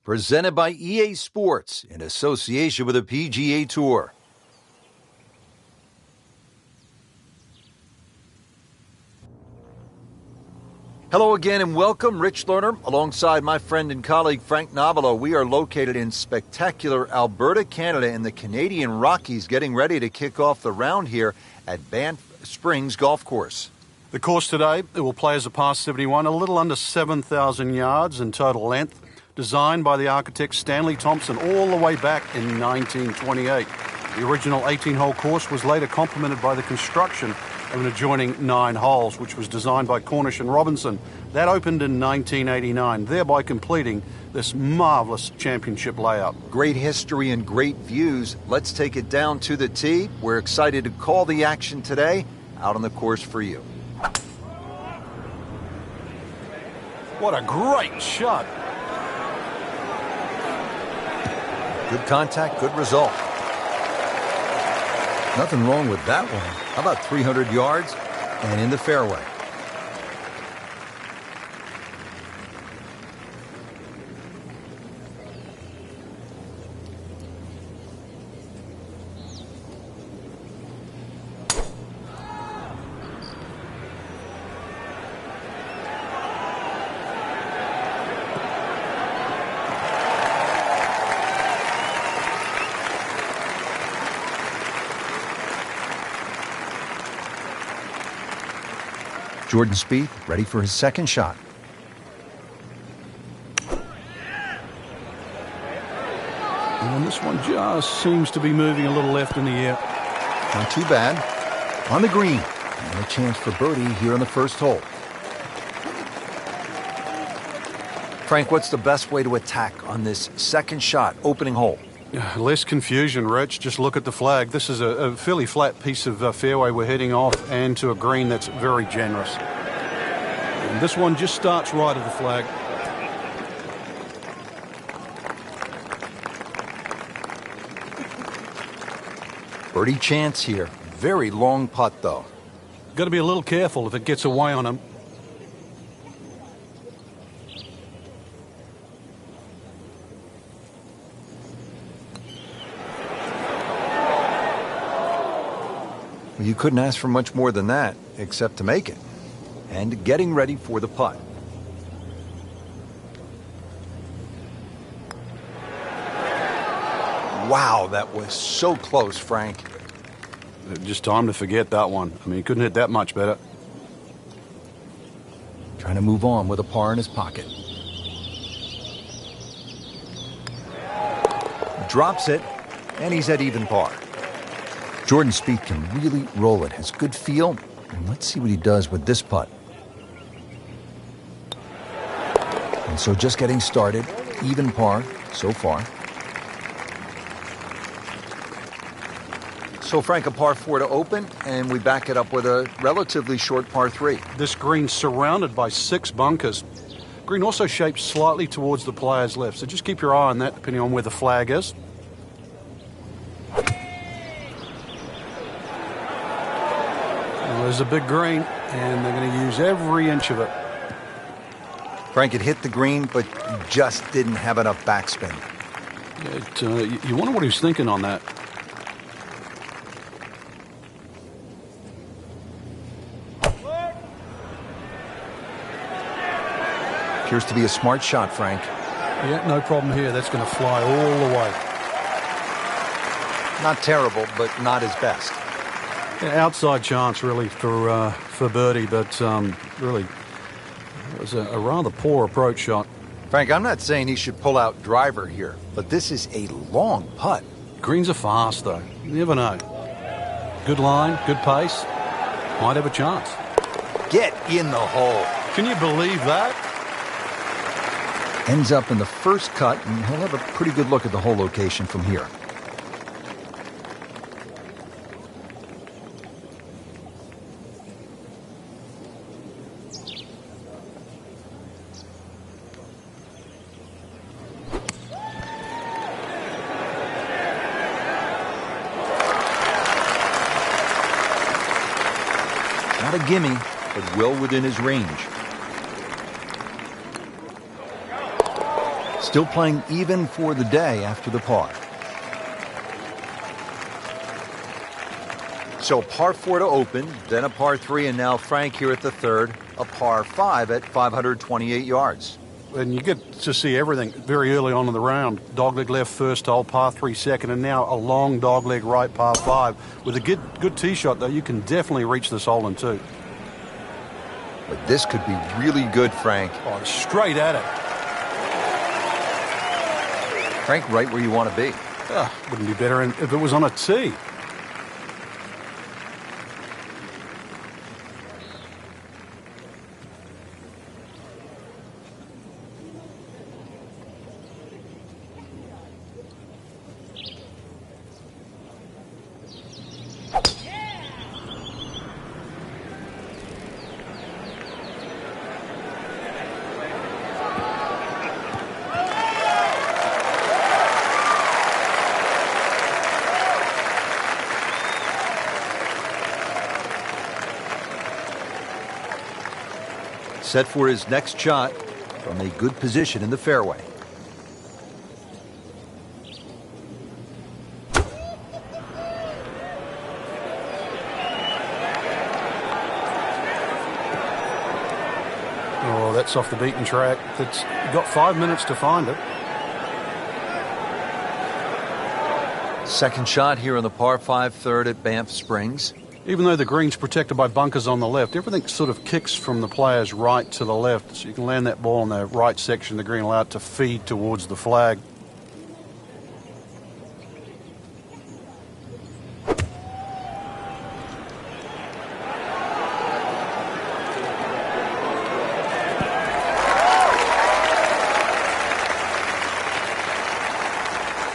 presented by EA Sports in association with the PGA Tour. Hello again and welcome, Rich Lerner, alongside my friend and colleague Frank Novello. We are located in spectacular Alberta, Canada, in the Canadian Rockies, getting ready to kick off the round here at Banff Springs Golf Course. The course today, it will play as a par 71, a little under 7,000 yards in total length, designed by the architect Stanley Thompson all the way back in 1928. The original 18-hole course was later complemented by the construction of an adjoining 9 holes, which was designed by Cornish and Robinson. That opened in 1989, thereby completing this marvelous championship layout. Great history and great views. Let's take it down to the tee. We're excited to call the action today out on the course for you. What a great shot. Good contact, good result. Nothing wrong with that one. How about 300 yards and in the fairway? Jordan Spieth ready for his second shot. And this one just seems to be moving a little left in the air. Not too bad. On the green. And a chance for birdie here on the first hole. Frank, what's the best way to attack on this second shot, opening hole? Less confusion, Rich. Just look at the flag. This is a fairly flat piece of fairway we're heading off, and to a green that's very generous. And this one just starts right of the flag. Birdie chance here. Very long putt, though. Got to be a little careful if it gets away on him. You couldn't ask for much more than that, except to make it. And getting ready for the putt. Wow, that was so close, Frank. Just time to forget that one. I mean, he couldn't hit that much better. Trying to move on with a par in his pocket. Drops it, and he's at even par. Jordan Spieth can really roll it, has good feel, and let's see what he does with this putt. And so just getting started, even par so far. So Frank, a par 4 to open, and we back it up with a relatively short par 3. This green's surrounded by 6 bunkers. Green also shaped slightly towards the player's left, so just keep your eye on that depending on where the flag is. There's a big green, and they're going to use every inch of it. Frank had hit the green, but just didn't have enough backspin. You wonder what he was thinking on that. Appears to be a smart shot, Frank. Yeah, no problem here. That's going to fly all the way. Not terrible, but not his best. Yeah, outside chance, really, for birdie, but really, it was a rather poor approach shot. Frank, I'm not saying he should pull out driver here, but this is a long putt. Greens are fast, though. You never know. Good line, good pace. Might have a chance. Get in the hole. Can you believe that? Ends up in the first cut, and he'll have a pretty good look at the hole location from here. Not a gimme, but well within his range. Still Still playing even for the day after the par. So par 4 to open, then a par 3, and now Frank here at the third, a par 5 at 528 yards. And you get to see everything very early on in the round. Dogleg left first hole, par 3 second, and now a long dogleg right, par 5. With a good tee shot, though, you can definitely reach this hole in 2. But this could be really good, Frank. Oh, straight at it. Frank, right where you want to be. Wouldn't be better if it was on a tee. Set for his next shot from a good position in the fairway. Oh, that's off the beaten track. You've got 5 minutes to find it. Second shot here on the par 5 third at Banff Springs. Even though the green's protected by bunkers on the left, everything sort of kicks from the player's right to the left, so you can land that ball in the right section of the green, allow it to feed towards the flag.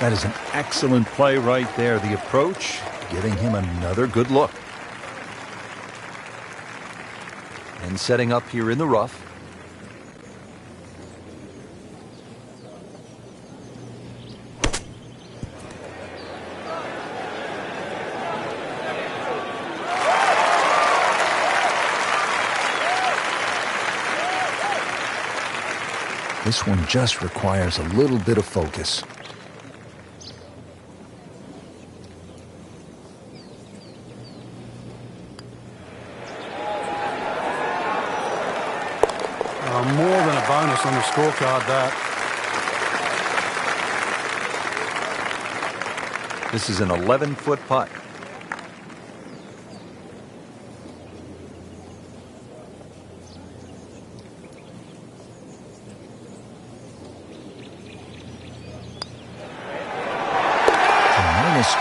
That is an excellent play right there. The approach giving him another good look. And setting up here in the rough. This one just requires a little bit of focus. More than a bonus on the scorecard, that. This is an 11-foot putt.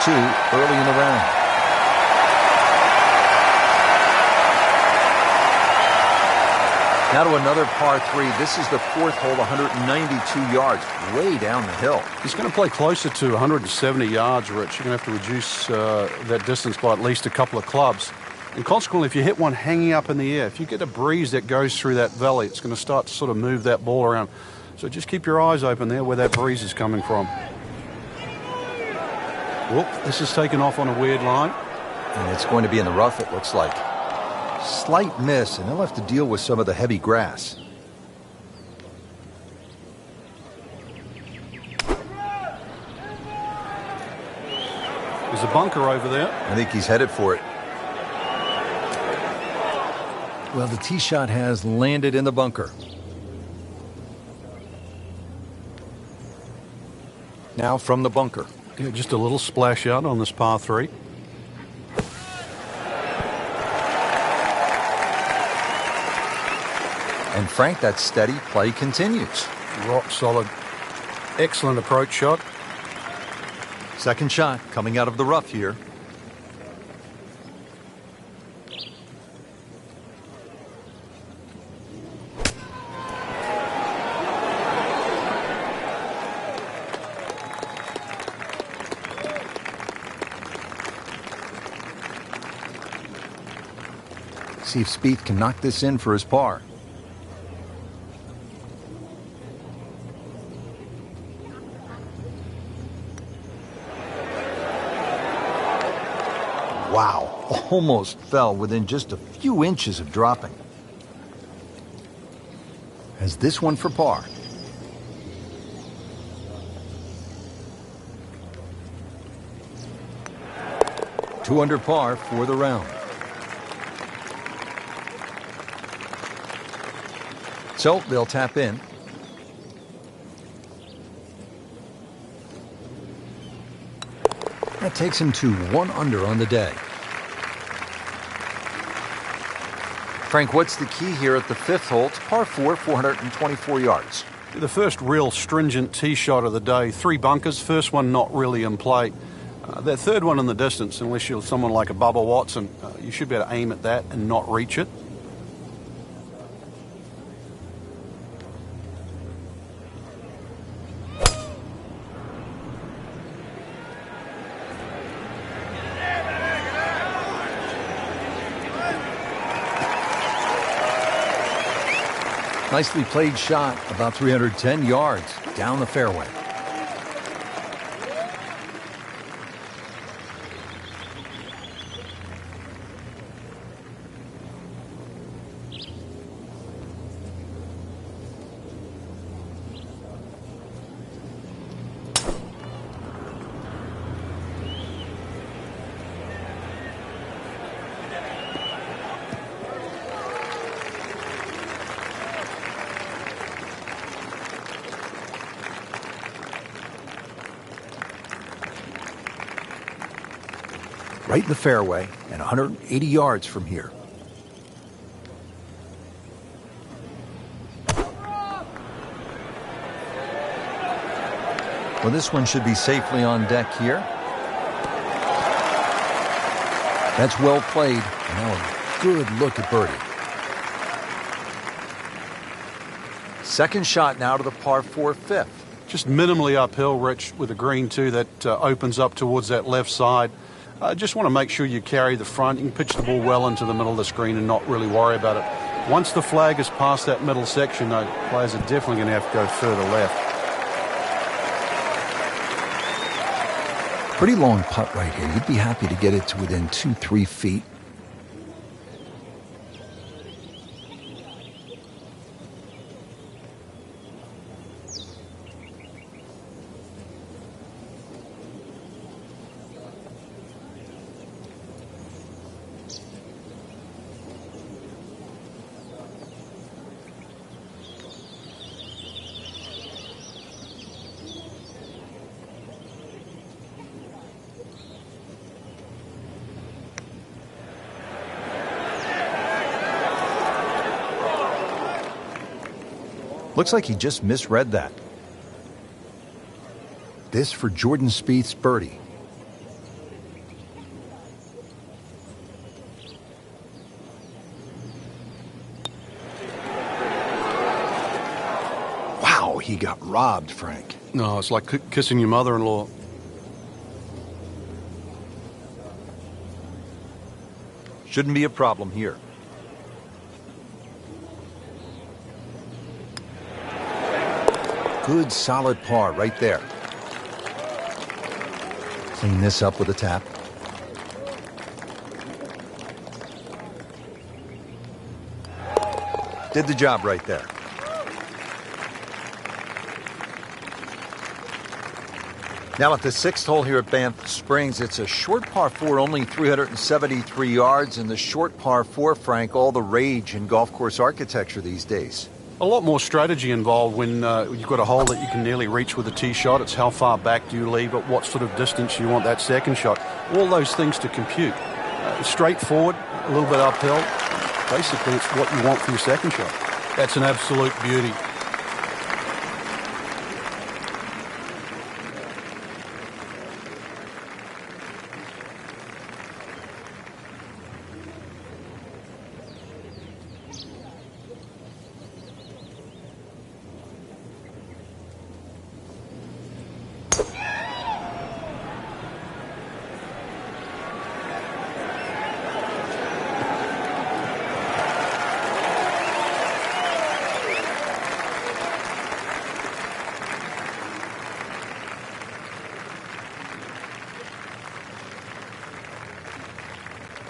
-2 early in the round. Now to another par 3. This is the fourth hole, 192 yards, way down the hill. He's going to play closer to 170 yards, Rich. You're going to have to reduce that distance by at least a couple of clubs. And consequently, if you hit one hanging up in the air, if you get a breeze that goes through that valley, it's going to start to sort of move that ball around. So just keep your eyes open there where that breeze is coming from. Whoop, this is taken off on a weird line. And it's going to be in the rough, it looks like. Slight miss, and they'll have to deal with some of the heavy grass. There's a bunker over there. I think he's headed for it. Well, the tee shot has landed in the bunker. Now from the bunker. Yeah, just a little splash out on this par 3. And Frank, that steady play continues. Rock solid. Excellent approach shot. Second shot coming out of the rough here. See if Spieth can knock this in for his par. Wow, almost fell within just a few inches of dropping. Has this one for par. 2 under par for the round. So they'll tap in. That takes him to 1 under on the day. Frank, what's the key here at the 5th hole? It's par 4, 424 yards. The first real stringent tee shot of the day. 3 bunkers, first one not really in play. That third one in the distance, unless you're someone like a Bubba Watson, you should be able to aim at that and not reach it. Nicely played shot, about 310 yards down the fairway. Right in the fairway and 180 yards from here. Well, this one should be safely on deck here. That's well played. Now a good look at birdie. Second shot now to the par 4 5th. Just minimally uphill, Rich, with a green too that opens up towards that left side. Just want to make sure you carry the front. You can pitch the ball well into the middle of the screen and not really worry about it. Once the flag is past that middle section, though, players are definitely going to have to go further left. Pretty long putt right here. You'd be happy to get it to within 2-3 feet. Looks like he just misread that. This for Jordan Spieth's birdie. Wow, he got robbed, Frank. No, it's like kissing your mother-in-law. Shouldn't be a problem here. Good solid par right there. Clean this up with a tap. Did the job right there. Now at the 6th hole here at Banff Springs, it's a short par 4, only 373 yards, and the short par 4, Frank, all the rage in golf course architecture these days. A lot more strategy involved when you've got a hole that you can nearly reach with a tee shot. It's how far back do you leave it, what sort of distance you want that second shot. All those things to compute. Straightforward, a little bit uphill. Basically, it's what you want for your second shot. That's an absolute beauty.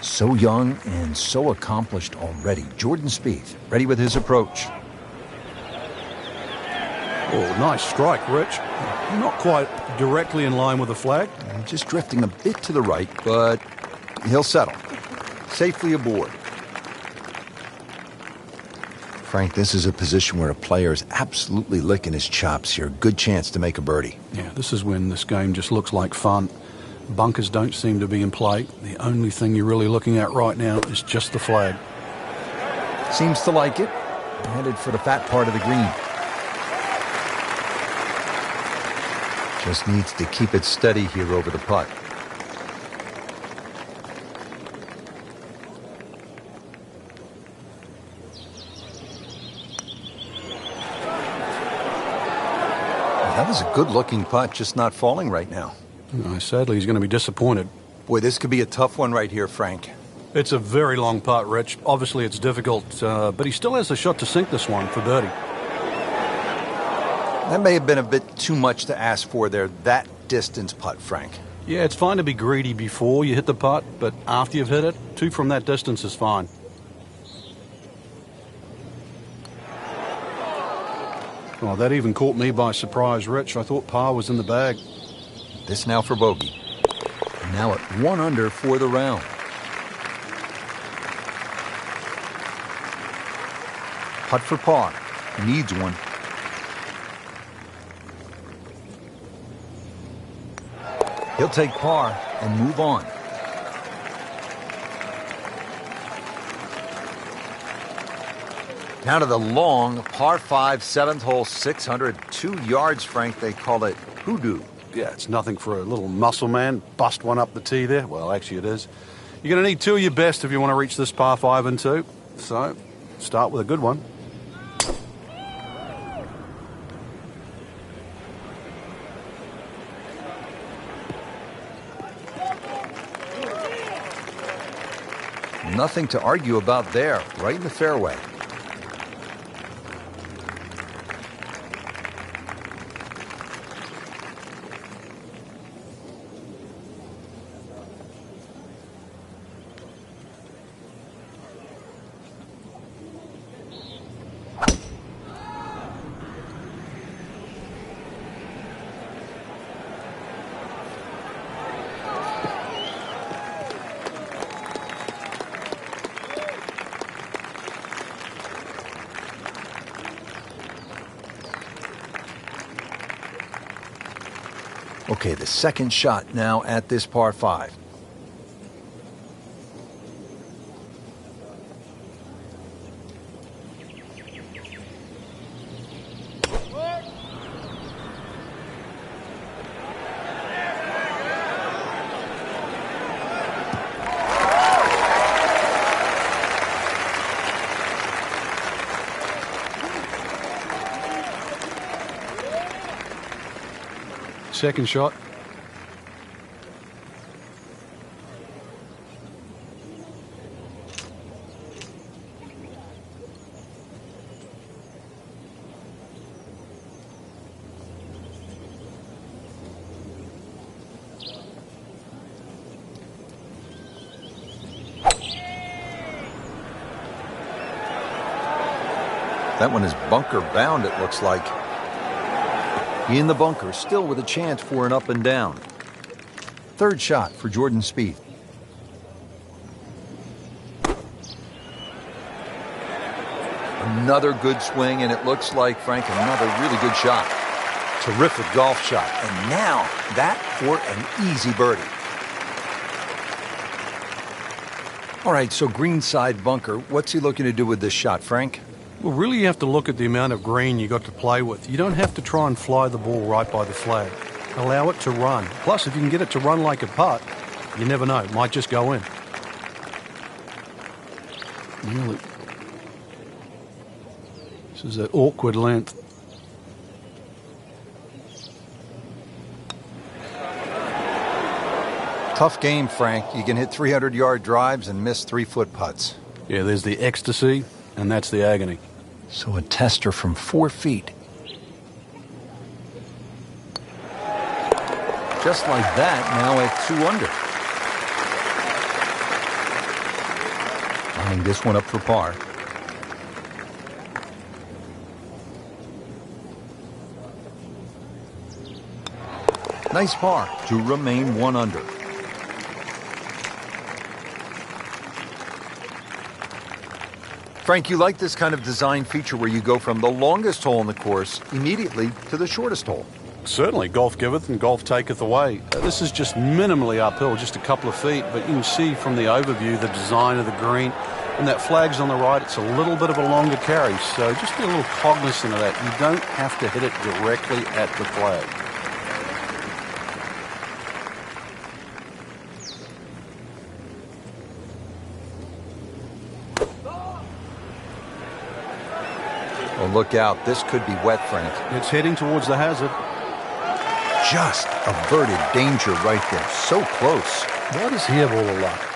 So young and so accomplished already. Jordan Spieth, ready with his approach. Oh, nice strike, Rich. Not quite directly in line with the flag. Just drifting a bit to the right, but He'll settle. Safely aboard. Frank, this is a position where a player is absolutely licking his chops here. Good chance to make a birdie. Yeah, this is when this game just looks like fun. Bunkers don't seem to be in play. The only thing you're really looking at right now is just the flag. Seems to like it. Headed for the fat part of the green. Just needs to keep it steady here over the putt. That was a good-looking putt, just not falling right now. Sadly, he's going to be disappointed. Boy, this could be a tough one right here, Frank. It's a very long putt, Rich. Obviously, it's difficult, but he still has a shot to sink this one for birdie. That may have been a bit too much to ask for there, that distance putt, Frank. Yeah, it's fine to be greedy before you hit the putt, but after you've hit it, 2 from that distance is fine. Well, that even caught me by surprise, Rich. I thought par was in the bag. This now for bogey. Now at 1 under for the round. Putt for par. Needs one. He'll take par and move on. Now to the long par 5 7th hole, 602 yards, Frank. They call it hoodoo. Yeah, it's nothing for a little muscle man. Bust one up the tee there. Well, actually it is. You're going to need 2 of your best if you want to reach this par 5 and 2. So, start with a good one. Nothing to argue about there. Right in the fairway. Okay, the second shot now at this par 5. Second shot. That one is bunker bound, it looks like. In the bunker, still with a chance for an up and down. Third shot for Jordan Spieth. Another good swing, and it looks like, Frank, another really good shot. Terrific golf shot. And now, that for an easy birdie. All right, so greenside bunker. What's he looking to do with this shot, Frank? Well, really you have to look at the amount of green you got to play with. You don't have to try and fly the ball right by the flag. Allow it to run. Plus, if you can get it to run like a putt, you never know. It might just go in. Really. This is an awkward length. Tough game, Frank. You can hit 300-yard drives and miss 3-foot putts. Yeah, there's the ecstasy, and that's the agony. So a tester from 4 feet. Just like that, now at 2 under. Lining this one up for par. Nice par to remain 1 under. Frank, you like this kind of design feature where you go from the longest hole in the course immediately to the shortest hole. Certainly, golf giveth and golf taketh away. This is just minimally uphill, just a couple of feet, but you can see from the overview the design of the green. And that flag's on the right, it's a little bit of a longer carry, so just be a little cognizant of that. You don't have to hit it directly at the flag. Well, look out. This could be wet, Frank. It's heading towards the hazard. Just averted danger right there. So close. Why does he have all the luck?